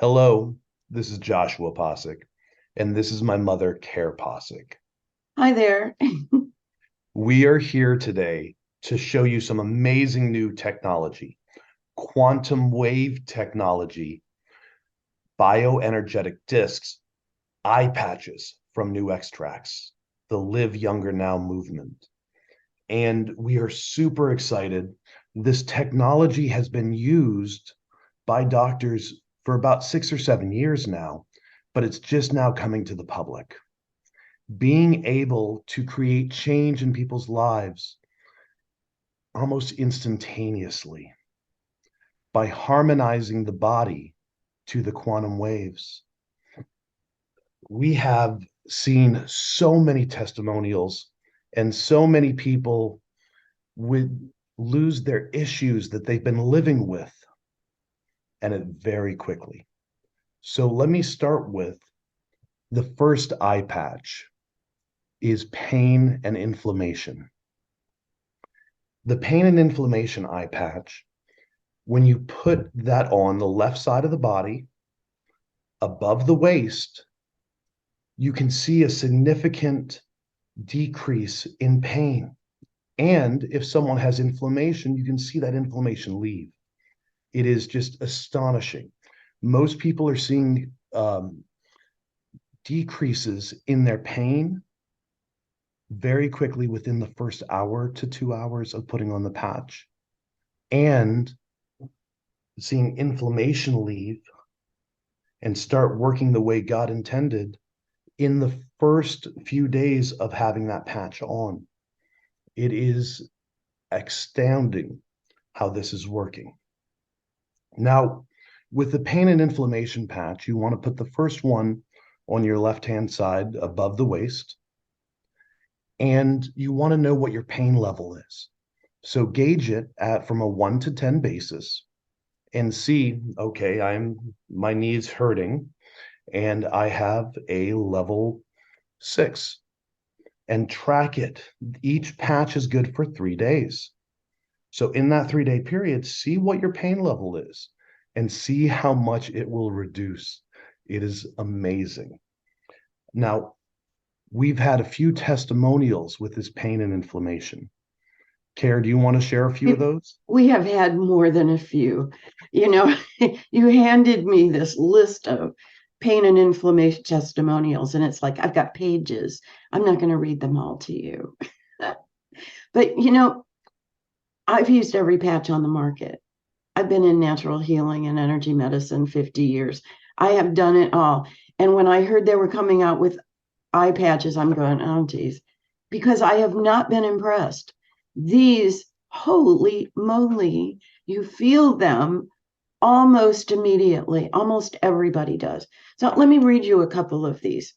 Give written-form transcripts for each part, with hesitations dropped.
Hello, this is Joshua Posick, and this is my mother, Kare Posick. Hi there. We are here today to show you some amazing new technology, quantum wave technology, bioenergetic discs, iPatches from NuXtrax, the Live Younger Now movement. And we are super excited. This technology has been used by doctors for about 6 or 7 years now, but it's just now coming to the public. Being able to create change in people's lives almost instantaneously by harmonizing the body to the quantum waves. We have seen so many testimonials and so many people would lose their issues that they've been living with, and it very quickly. So let me start with the first eye patch is pain and inflammation. The pain and inflammation eye patch, when you put that on the left side of the body, above the waist, you can see a significant decrease in pain. And if someone has inflammation, you can see that inflammation leave. It is just astonishing. Most people are seeing decreases in their pain very quickly within the first hour to 2 hours of putting on the patch, and seeing inflammation leave and start working the way God intended in the first few days of having that patch on. It is astounding how this is working. Now, with the pain and inflammation patch, you want to put the first one on your left-hand side above the waist, and you want to know what your pain level is. So gauge it from a 1 to 10 basis and see, okay, my knee is hurting and I have a level 6, and track it. Each patch is good for 3 days. So in that 3 day period, see what your pain level is and see how much it will reduce. It is amazing. Now, we've had a few testimonials with this pain and inflammation. Kare, do you want to share a few of We those? we have had more than a few. You know, you handed me this list of pain and inflammation testimonials, and it's like I've got pages. I'm not going to read them all to you. But, I've used every patch on the market. I've been in natural healing and energy medicine 50 years. I have done it all. And when I heard they were coming out with eye patches, I'm going, oh, geez, because I have not been impressed. These, holy moly, you feel them almost immediately. Almost everybody does. So let me read you a couple of these.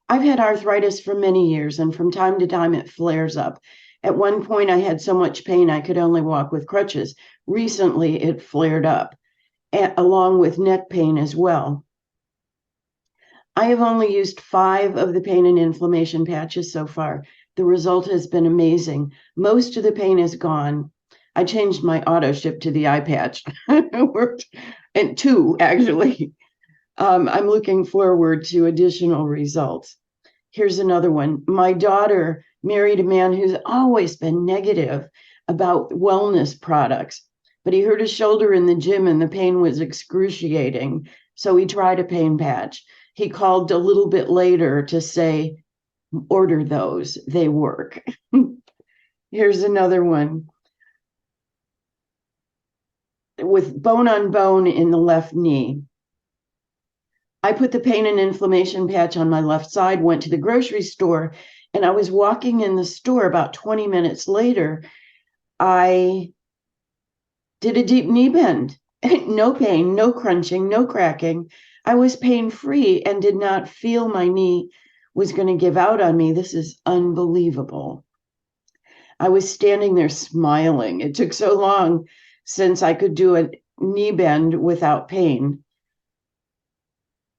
I've had arthritis for many years, and from time to time it flares up. At one point, I had so much pain I could only walk with crutches. Recently, it flared up, along with neck pain as well. I have only used 5 of the pain and inflammation patches so far. The result has been amazing. Most of the pain is gone. I changed my auto ship to the iPatch. It worked, and 2 actually. I'm looking forward to additional results. Here's another one. My daughter married a man who's always been negative about wellness products, but he hurt his shoulder in the gym and the pain was excruciating. So he tried a pain patch. He called a little bit later to say, order those, they work. Here's another one. With bone on bone in the left knee, I put the pain and inflammation patch on my left side, went to the grocery store, and I was walking in the store about 20 minutes later. I did a deep knee bend. No pain, no crunching, no cracking. I was pain free and did not feel my knee was going to give out on me. This is unbelievable. I was standing there smiling. It took so long since I could do a knee bend without pain.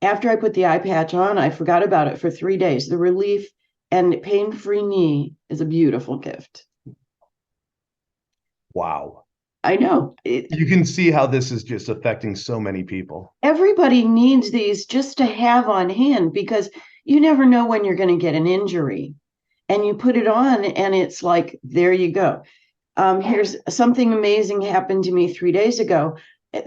After I put the eye patch on, I forgot about it for 3 days. The relief and pain free knee is a beautiful gift. Wow. I know. You can see how this is just affecting so many people. Everybody needs these just to have on hand because you never know when you're going to get an injury. And you put it on, and it's like, there you go. Here's something amazing happened to me 3 days ago.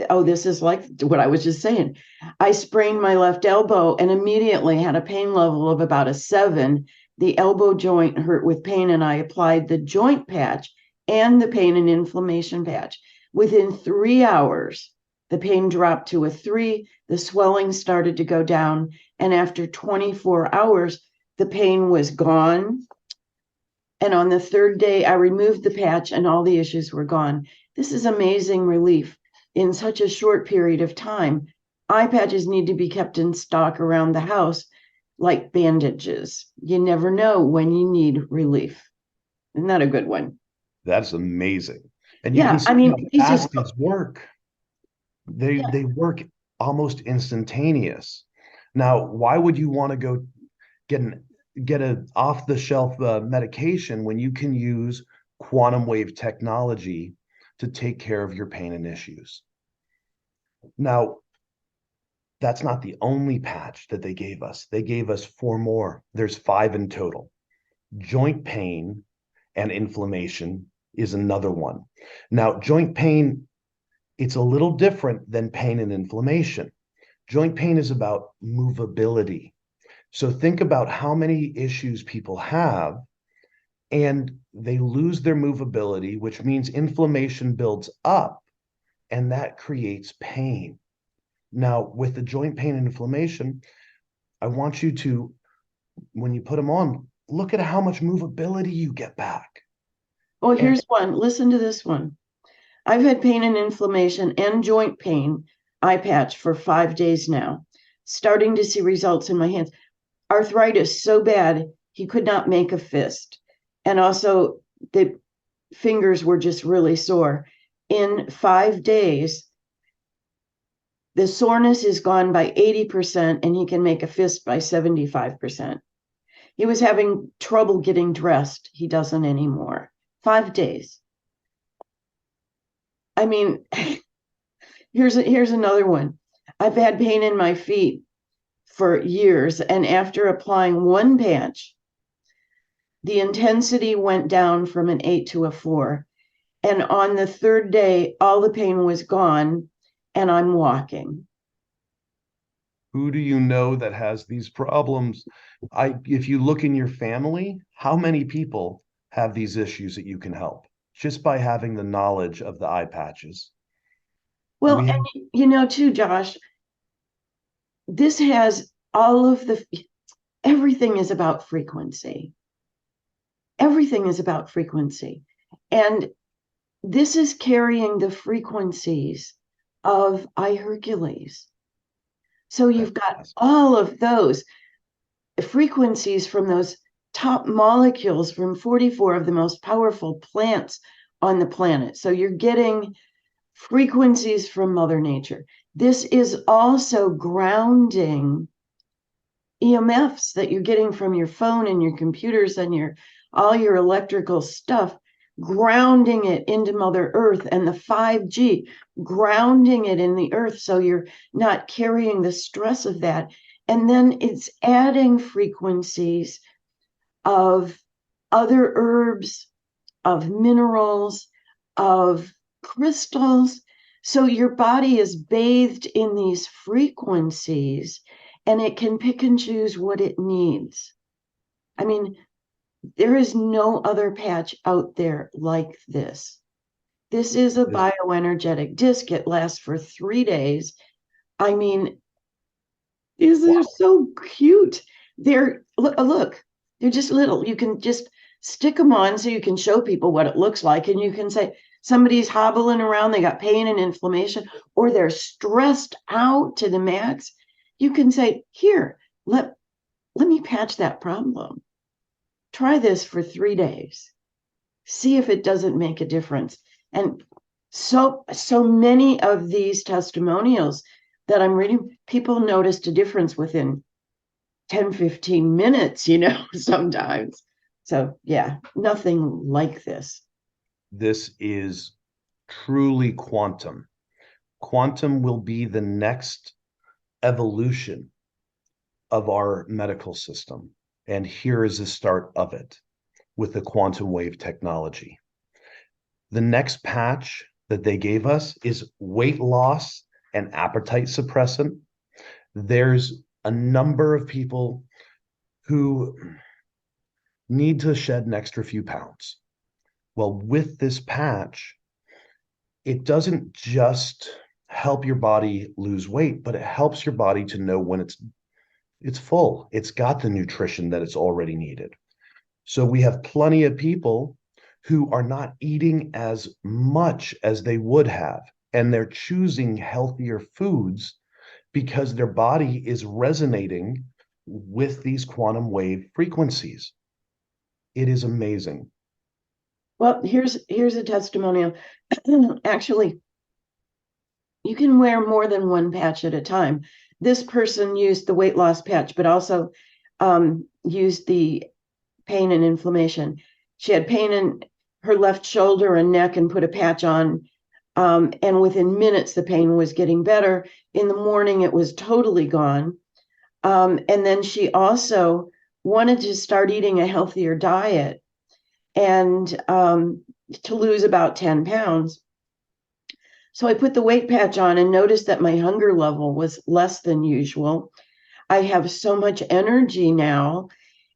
Oh, this is like what I was just saying. I sprained my left elbow and immediately had a pain level of about a 7. The elbow joint hurt with pain, and I applied the joint patch and the pain and inflammation patch. Within 3 hours, the pain dropped to a 3, the swelling started to go down, and after 24 hours, the pain was gone. And on the third day, I removed the patch and all the issues were gone. This is amazing relief in such a short period of time. iPatches need to be kept in stock around the house like bandages. You never know when you need relief. Isn't that a good one? That's amazing. And you can Yeah, I see how mean, these fast just, these work. They work almost instantaneous. Now, why would you want to go get an get a off the shelf medication when you can use quantum wave technology to take care of your pain and issues? Now, that's not the only patch that they gave us. They gave us 4 more. There's 5 in total. Joint pain and inflammation is another one. Now, joint pain, it's a little different than pain and inflammation. Joint pain is about movability. So think about how many issues people have and they lose their movability, which means inflammation builds up and that creates pain. Now, with the joint pain and inflammation, I want you to, when you put them on, look at how much movability you get back. well, And here's one. Listen to this one. I've had pain and inflammation and joint pain, eye patch, for 5 days now, starting to see results in my hands. Arthritis so bad, he could not make a fist. And also, the fingers were just really sore. In 5 days, the soreness is gone by 80%, and he can make a fist by 75%. He was having trouble getting dressed. He doesn't anymore. 5 days. I mean, here's another one. I've had pain in my feet for years, and after applying one patch, the intensity went down from an 8 to a 4. And on the third day, all the pain was gone, and I'm walking. who do you know that has these problems? If you look in your family, how many people have these issues that you can help just by having the knowledge of the eye patches? Well, We have and too, Josh, this has all of the, everything is about frequency. Everything is about frequency. And this is carrying the frequencies of iHeRQles. So you've got fantastic. all of those frequencies from those top molecules from 44 of the most powerful plants on the planet. So you're getting frequencies from Mother Nature. This is also grounding EMFs that you're getting from your phone and your computers and your all your electrical stuff, grounding it into Mother Earth, and the 5G, grounding it in the earth so you're not carrying the stress of that. And then it's adding frequencies of other herbs, of minerals, of crystals. So your body is bathed in these frequencies and it can pick and choose what it needs. I mean, there is no other patch out there like this. This is a This, bioenergetic disc. It lasts for 3 days. I mean, these are wow. so cute. They're look, they're just little. You can just stick them on so you can show people what it looks like, and you can say somebody's hobbling around, they got pain and inflammation, or they're stressed out to the max. You can say, "Here, let me patch that problem. Try this for 3 days. See if it doesn't make a difference." And so many of these testimonials that I'm reading, people noticed a difference within 10-15 minutes, sometimes. So yeah, nothing like this. This is truly quantum. Quantum will be the next evolution of our medical system. And here is the start of it with the quantum wave technology. The next patch that they gave us is weight loss and appetite suppressant. There's a number of people who need to shed an extra few pounds. Well, with this patch, it doesn't just help your body lose weight, but it helps your body to know when it's full. It's got the nutrition that it's already needed. So we have plenty of people who are not eating as much as they would have, and they're choosing healthier foods because their body is resonating with these quantum wave frequencies. It is amazing. Well, here's a testimonial. Actually, you can wear more than one patch at a time. This person used the weight loss patch, but also used the pain and inflammation. She had pain in her left shoulder and neck and put a patch on. And within minutes, the pain was getting better. In the morning, it was totally gone. And then she also wanted to start eating a healthier diet and to lose about 10 pounds. So I put the weight patch on and noticed that my hunger level was less than usual. I have so much energy now.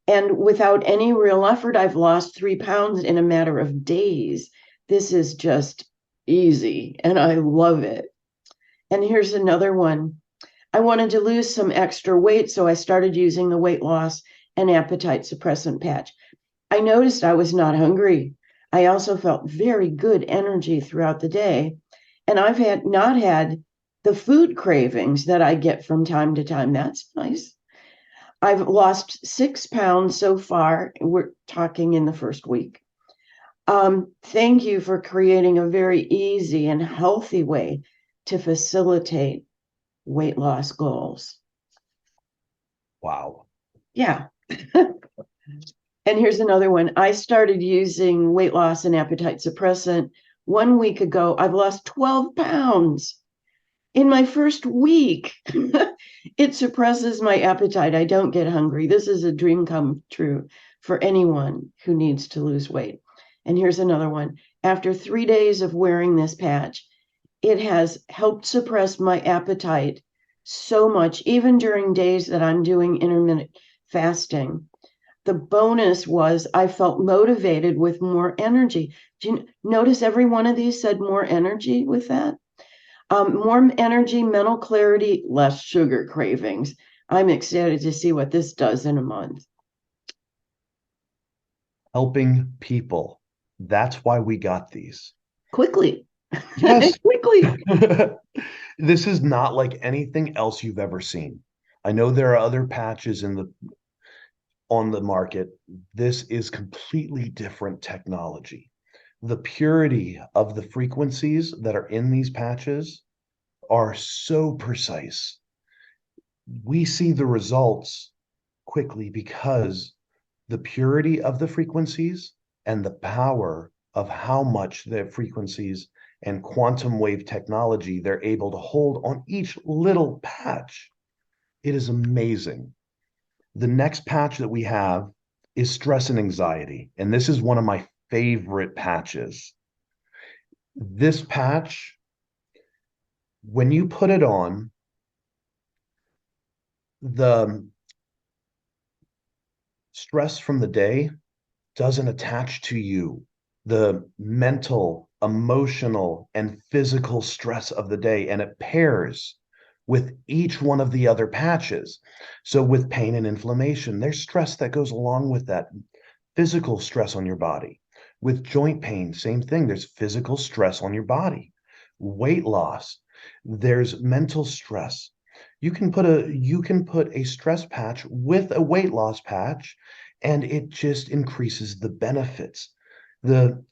And without any real effort, I've lost 3 pounds in a matter of days. This is just easy, and I love it. And here's another one. I wanted to lose some extra weight, so I started using the weight loss and appetite suppressant patch. I noticed I was not hungry. I also felt very good energy throughout the day. And I've not had the food cravings that I get from time to time. That's nice. I've lost 6 pounds so far. We're talking in the first week. Thank you for creating a very easy and healthy way to facilitate weight loss goals. Wow. Yeah. And here's another one. I started using weight loss and appetite suppressant 1 week ago. I've lost 12 pounds in my first week. It suppresses my appetite. I don't get hungry. This is a dream come true for anyone who needs to lose weight. And here's another one. After 3 days of wearing this patch, it has helped suppress my appetite so much, even during days that I'm doing intermittent fasting. The bonus was I felt motivated with more energy. Do you notice every one of these said more energy with that? More energy, mental clarity, less sugar cravings. I'm excited to see what this does in a month. Helping people. That's why we got these. Quickly. Yes. Quickly. This is not like anything else you've ever seen. I know there are other patches on the market. This is completely different technology. The purity of the frequencies that are in these patches are so precise. We see the results quickly because the purity of the frequencies and the power of how much the frequencies and quantum wave technology they're able to hold on each little patch. It is amazing. The next patch that we have is stress and anxiety. And this is one of my favorite patches. This patch, when you put it on, the stress from the day doesn't attach to you. The mental, emotional, and physical stress of the day, and it pairs with each one of the other patches. So with pain and inflammation, there's stress that goes along with that, physical stress on your body. With joint pain, same thing. There's physical stress on your body. Weight loss, there's mental stress. You can put a stress patch with a weight loss patch, and it just increases the benefits. The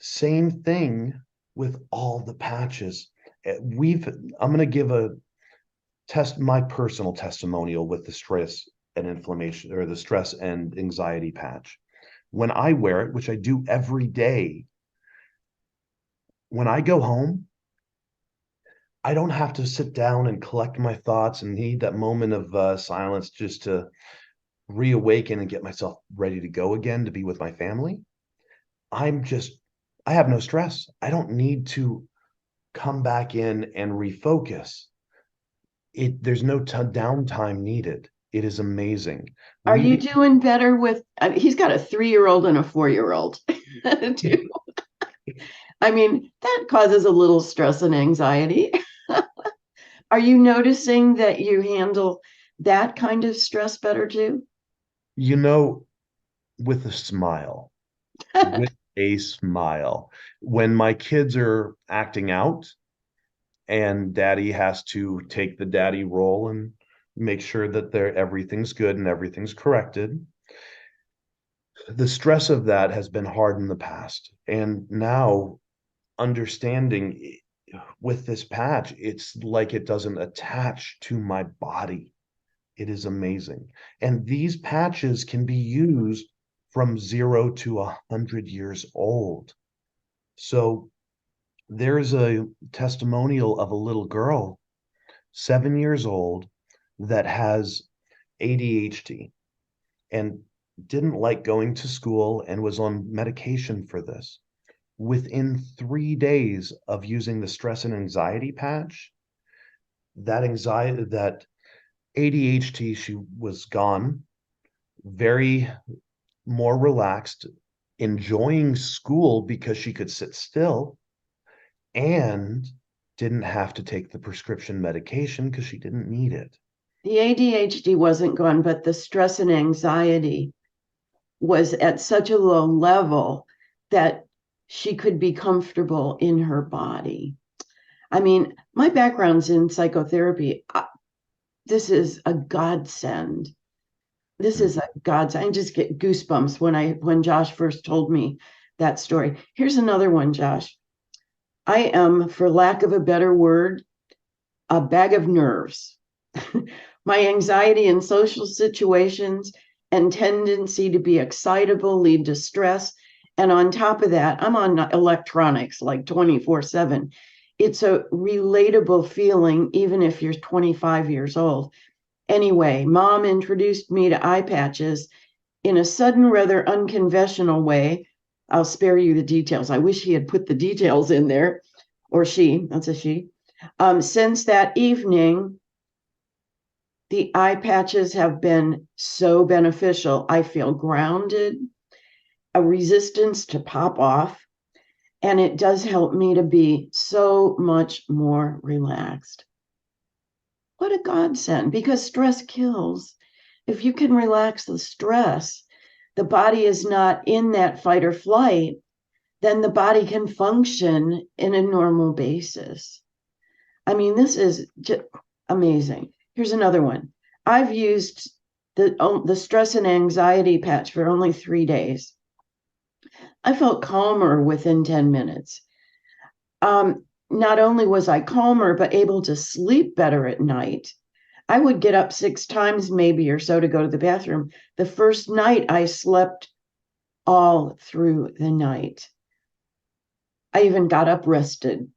same thing with all the patches. I'm going to give my personal testimonial with the stress and inflammation, or the stress and anxiety patch. When I wear it, which I do every day, when I go home, I don't have to sit down and collect my thoughts and need that moment of silence just to reawaken and get myself ready to go again to be with my family. I'm just, I have no stress. I don't need to come back in and refocus. There's no downtime needed. It is amazing. Are you We doing better with? I mean, he's got a 3-year-old and a 4-year-old. I mean, that causes a little stress and anxiety. Are you noticing that you handle that kind of stress better too? you know, with a smile, with a smile. When my kids are acting out and daddy has to take the daddy role and make sure that everything's good and everything's corrected, the stress of that has been hard in the past. And now understanding with this patch, it's like it doesn't attach to my body. It is amazing. And these patches can be used from 0 to 100 years old. So there's a testimonial of a little girl, 7 years old, that has ADHD and didn't like going to school and was on medication for this. Within 3 days of using the stress and anxiety patch, that ADHD, she was gone, very more relaxed, enjoying school because she could sit still and didn't have to take the prescription medication because she didn't need it. The ADHD wasn't gone, but the stress and anxiety was at such a low level that she could be comfortable in her body. I mean, my background's in psychotherapy. This is a godsend. This is a godsend. I just get goosebumps when Josh first told me that story. Here's another one, Josh. I am, for lack of a better word, a bag of nerves. My anxiety in social situations and tendency to be excitable lead to stress. And on top of that, I'm on electronics like 24/7. It's a relatable feeling, even if you're 25 years old. Anyway, mom introduced me to iPatches in a sudden, rather unconventional way. I'll spare you the details. I wish he had put the details in there, or she, that's a she. Since that evening, the iPatches have been so beneficial. I feel grounded, a resistance to pop off, and it does help me to be so much more relaxed. What a godsend, because stress kills. If you can relax the stress, the body is not in that fight or flight, then the body can function in a normal basis. I mean, this is just amazing. Here's another one. I've used the stress and anxiety patch for only 3 days. I felt calmer within 10 minutes. Not only was I calmer, but able to sleep better at night. I would get up 6 times maybe or so to go to the bathroom. The first night I slept all through the night. I even got up rested.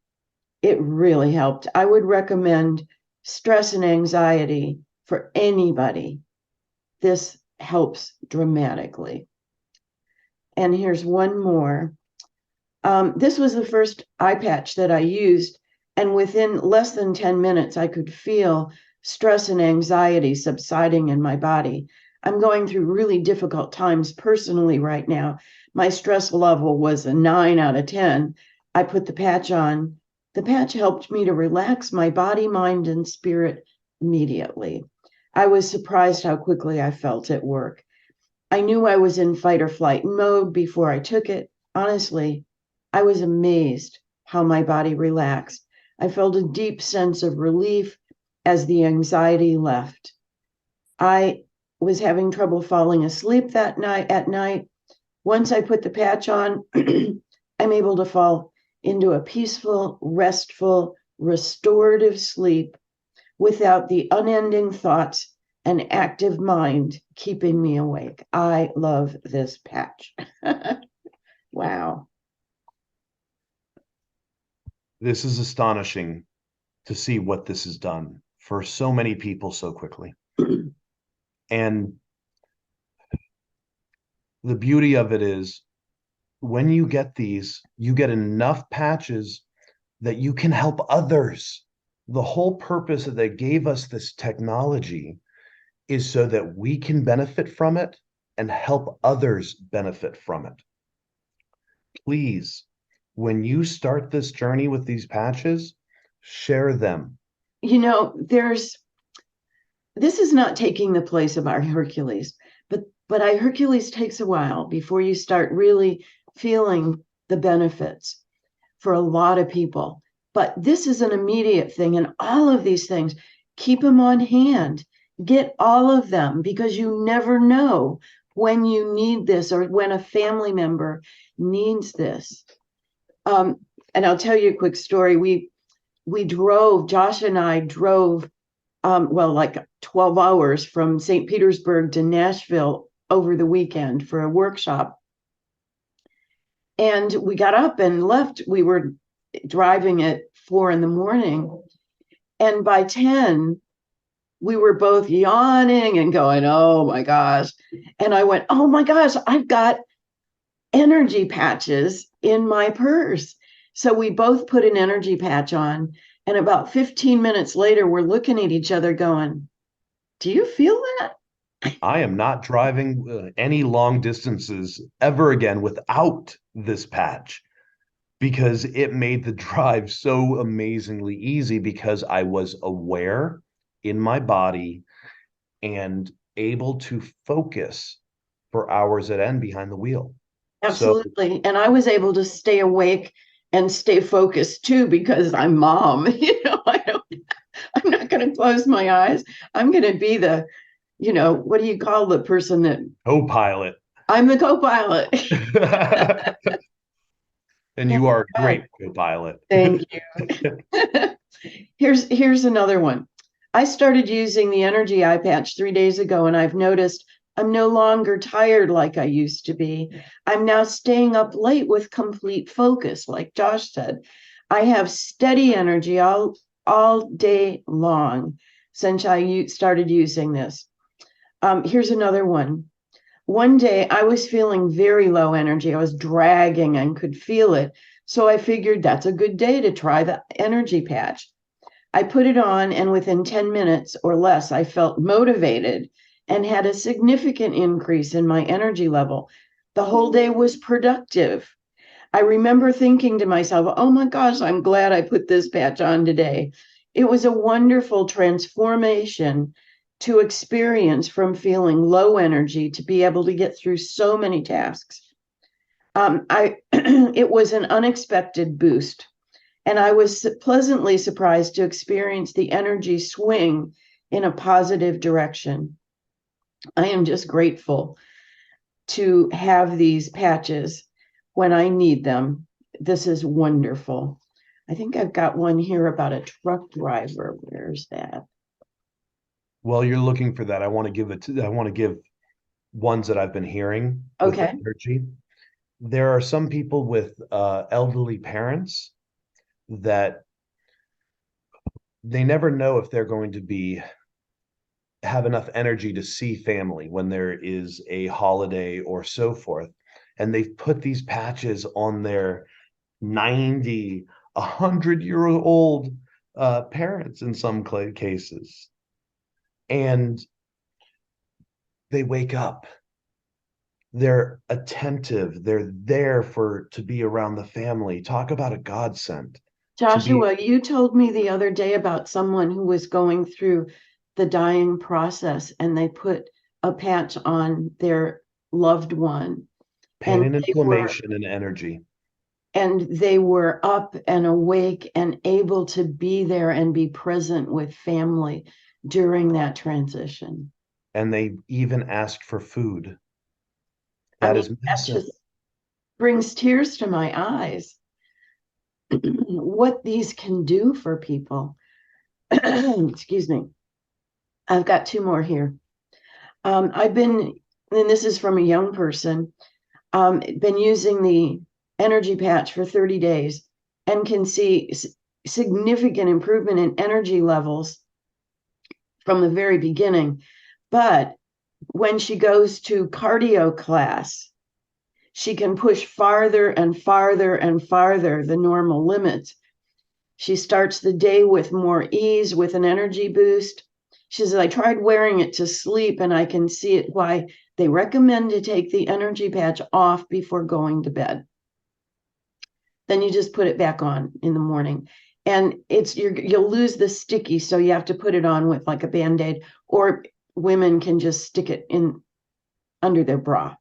It really helped. I would recommend stress and anxiety for anybody. This helps dramatically. And here's one more. This was the first iPatch that I used, and within less than 10 minutes, I could feel stress and anxiety subsiding in my body. I'm going through really difficult times personally right now. My stress level was a 9 out of 10. I put the patch on. The patch helped me to relax my body, mind, and spirit immediately. I was surprised how quickly I felt at work. I knew I was in fight or flight mode before I took it. Honestly, I was amazed how my body relaxed. I felt a deep sense of relief as the anxiety left. I was having trouble falling asleep that night at night. Once I put the patch on, I'm able to fall into a peaceful, restful, restorative sleep without the unending thoughts and active mind keeping me awake. I love this patch. Wow. This is astonishing to see what this has done for so many people so quickly. And the beauty of it is when you get these, you get enough patches that you can help others. The whole purpose that they gave us this technology is so that we can benefit from it and help others benefit from it. Please, when you start this journey with these patches, share them. You know, this is not taking the place of iHeRQles, but iHeRQles takes a while before you start really feeling the benefits for a lot of people. But this is an immediate thing, and all of these things, keep them on hand. Get all of them, because you never know when you need this or when a family member needs this. And I'll tell you a quick story. Josh and I drove, like 12 hours from St. Petersburg to Nashville over the weekend for a workshop. And we got up and left. We were driving at 4 a.m. And by 10, we were both yawning and going, oh my gosh. And I went, oh my gosh, I've got energy patches in my purse. So we both put an energy patch on. And about 15 minutes later, we're looking at each other going, do you feel that? I am not driving any long distances ever again without this patch because it made the drive so amazingly easy because I was aware in my body and able to focus for hours at end behind the wheel. Absolutely. And I was able to stay awake and stay focused too, because I'm mom. I'm not going to close my eyes. I'm going to be what do you call the person that Co-pilot. I'm the co-pilot. And you are a great co-pilot. Thank you. Here's another one. I started using the Energy iPatch 3 days ago, and I've noticed I'm no longer tired like I used to be. I'm now staying up late with complete focus, like Josh said. I have steady energy all day long since I started using this. Here's another one. One day I was feeling very low energy. I was dragging and could feel it. So I figured that's a good day to try the energy patch. I put it on, and within 10 minutes or less, I felt motivated and had a significant increase in my energy level. The whole day was productive. I remember thinking to myself, oh my gosh, I'm glad I put this patch on today. It was a wonderful transformation to experience from feeling low energy to be able to get through so many tasks. It was an unexpected boost, and I was pleasantly surprised to experience the energy swing in a positive direction. I am just grateful to have these patches when I need them. This is wonderful. I think I've got one here about a truck driver. Where's that? While you're looking for that, I want to give ones that I've been hearing with Okay. energy. There are some people with elderly parents that they never know if they're going to have enough energy to see family when there is a holiday or so forth. And they've put these patches on their 90, 100-year-old parents in some cases. And they wake up. They're attentive. They're there to be around the family. Talk about a godsend. Joshua, you told me the other day about someone who was going through the dying process, and they put a patch on their loved one. Pain and inflammation and energy. And they were up and awake and able to be there and be present with family during that transition. And they even asked for food. That is massive. That just brings tears to my eyes. What these can do for people. Excuse me. I've got two more here. And this is from a young person, been using the energy patch for 30 days. and can see significant improvement in energy levels from the very beginning. But when she goes to cardio class, she can push farther and farther and farther the normal limits. She starts the day with more ease, with an energy boost. She says, I tried wearing it to sleep, and I can see it why they recommend to take the energy patch off before going to bed. Then you just put it back on in the morning. And you'll lose the sticky, so you have to put it on with like a Band-Aid, or women can just stick it in under their bra.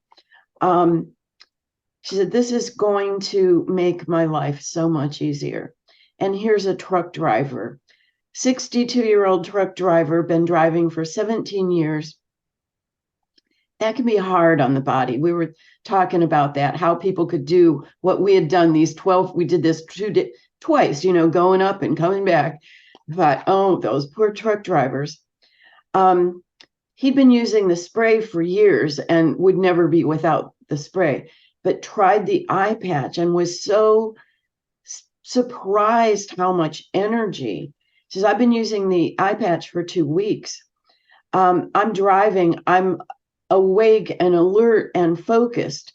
She said, this is going to make my life so much easier. And here's a truck driver, 62-year-old truck driver, been driving for 17 years. That can be hard on the body. We were talking about that, how people could do what we had done these 12, we did this twice, going up and coming back. But, oh, those poor truck drivers. He'd been using the spray for years and would never be without the spray, but tried the iPatch and was so surprised how much energy. She says, I've been using the iPatch for 2 weeks. I'm driving, I'm awake and alert and focused.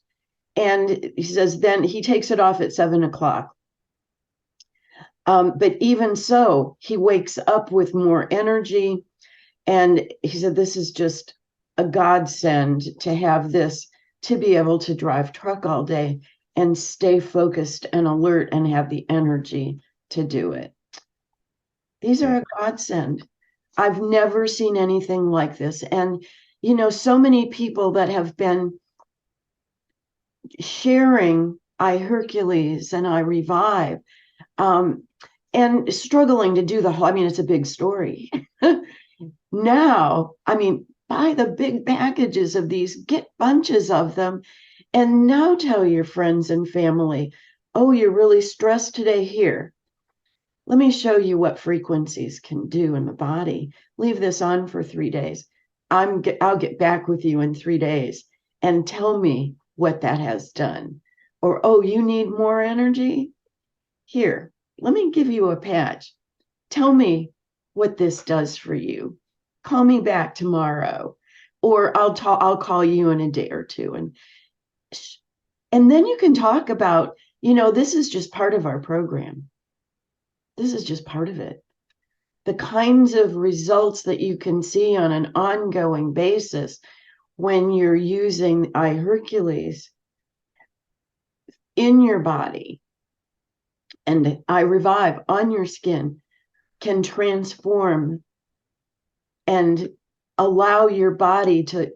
And he says, then he takes it off at 7:00. But even so, he wakes up with more energy. And he said, this is just a godsend to have this, to be able to drive truck all day and stay focused and alert and have the energy to do it. These are a godsend. I've never seen anything like this. And, so many people that have been sharing iHeRQles and iRevive, and struggling to do the whole, it's a big story. Now, buy the big packages of these, get bunches of them, and now tell your friends and family, oh, you're really stressed today. Here, let me show you what frequencies can do in the body. Leave this on for 3 days. I'll get back with you in 3 days and tell me what that has done. Or, oh, you need more energy? Here, let me give you a patch. Tell me what this does for you. Call me back tomorrow, or I'll call you in a day or two. And then you can talk about, this is just part of our program. This is just part of it. The kinds of results that you can see on an ongoing basis when you're using iHeRQles in your body and iRevive on your skin can transform and allow your body to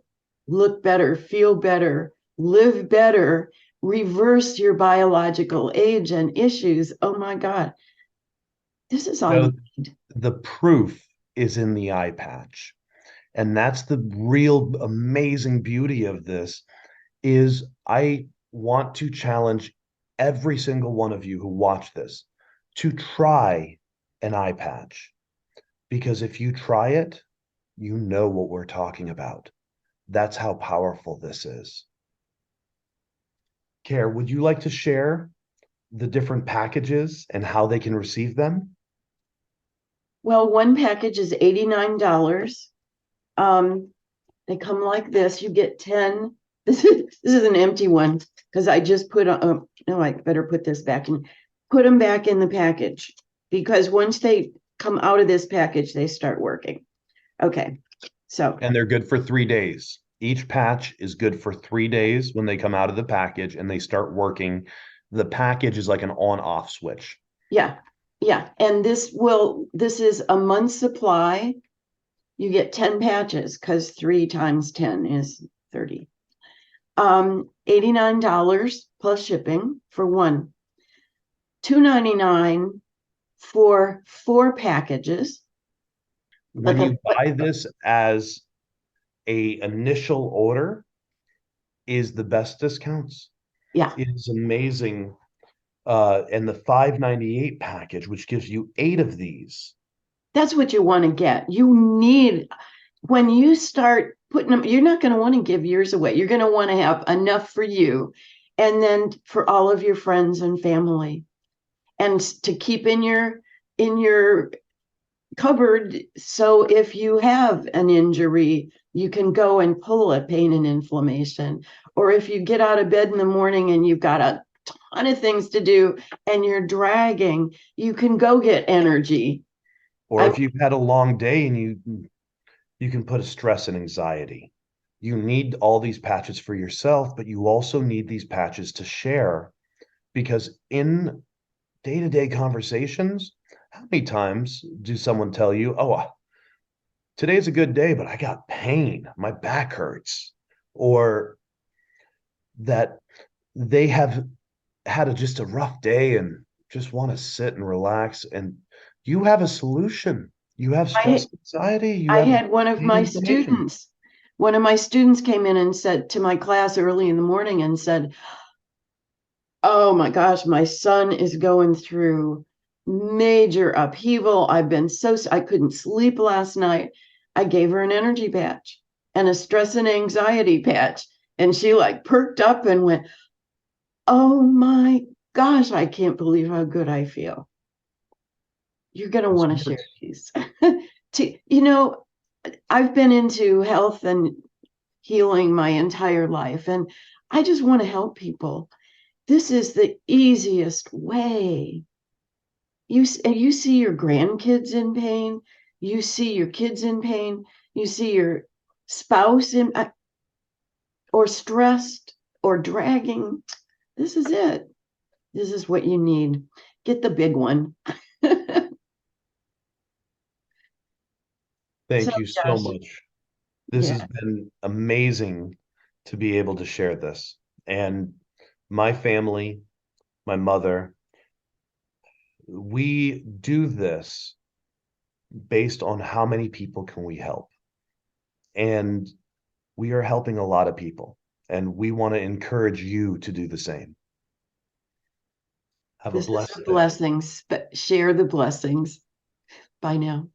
look better, feel better, live better, reverse your biological age and issues. Oh my God. This is all you need. The proof is in the iPatch. And that's the real amazing beauty of this, is I want to challenge every single one of you who watch this to try an iPatch. Because if you try it, you know what we're talking about. That's how powerful this is. Kare, would you like to share the different packages and how they can receive them? Well, one package is $89. They come like this. You get 10. This is an empty one because I just put no, I better put this back in. Put them back in the package, because once they come out of this package, they start working. Okay. So, and they're good for 3 days. Each patch is good for 3 days when they come out of the package and they start working. The package is like an on-off switch. Yeah. Yeah. And this is a month's supply. You get 10 patches because 3 times 10 is 30. $89 plus shipping for one. $299 for 4 packages. When you buy this as a initial order, is the best discounts. Yeah. It is amazing. And the $598 package, which gives you 8 of these. That's what you want to get. You need, when you start putting them, you're not going to want to give yours away. You're going to want to have enough for you and then for all of your friends and family. and to keep in your cupboard, so if you have an injury, you can go and pull at pain and inflammation. Or if you get out of bed in the morning and you've got a ton of things to do and you're dragging, you can go get energy. Or I if you've had a long day and you can put a stress and anxiety. You need all these patches for yourself, but you also need these patches to share because in day-to-day conversations, how many times do someone tell you, "Oh, today's a good day, but I got pain, my back hurts," or that they have had just a rough day and just want to sit and relax, and you have a solution. You have stress I anxiety, you I have had pain inflammation. one of my students came in and said to my class early in the morning and said, "Oh my gosh, my son is going through major upheaval. I couldn't sleep last night." I gave her an energy patch and a stress and anxiety patch. And she like perked up and went, "Oh my gosh, I can't believe how good I feel." You're going to This want to share works. these. You know, I've been into health and healing my entire life, and I just want to help people. This is the easiest way. You see your grandkids in pain, you see your kids in pain, you see your spouse in or stressed or dragging. This is it. This is what you need. Get the big one. So, Thank you so Josh, much. This yeah, has been amazing to be able to share this. And my family, my mother, we do this based on how many people can we help. And we are helping a lot of people. And we want to encourage you to do the same. Have a this is a blessed day. blessing. Share the blessings. Bye now.